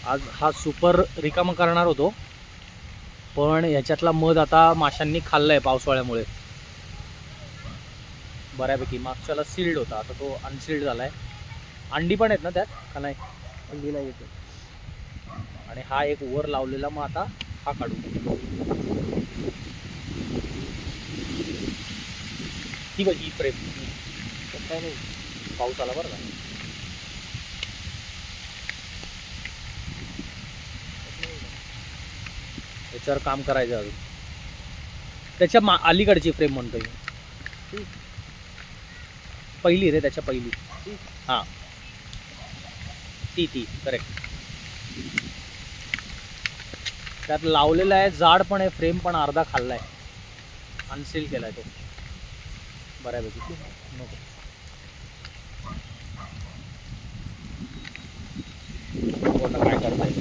आज हा सुपर रिकामा करणार होतो, पण याच्यातला मध आता माशांनी खाल्लाय पावसाळ्यामुळे बऱ्यापैकी. मागच्याला सील्ड होता, आता तो अनसील्ड झालाय. अंडी पण आहेत ना त्यात का नाही? अंडी नाही येते. आणि हा एक वर लावलेला, मग आता हा काढू. ही बघ ही फ्रेम, काय नाही. पाऊस आला बरं का. याच्यावर काम करायचं अजून. त्याच्या अलीकडची फ्रेम म्हणतोय मी. पहिली रे, त्याच्या पहिली. हां ती करेक्ट. त्यात लावलेला आहे, जाड पण आहे, फ्रेम पण अर्धा खाल्लाय, अनसील केलाय तो बऱ्यापैकी. नको काय करताय.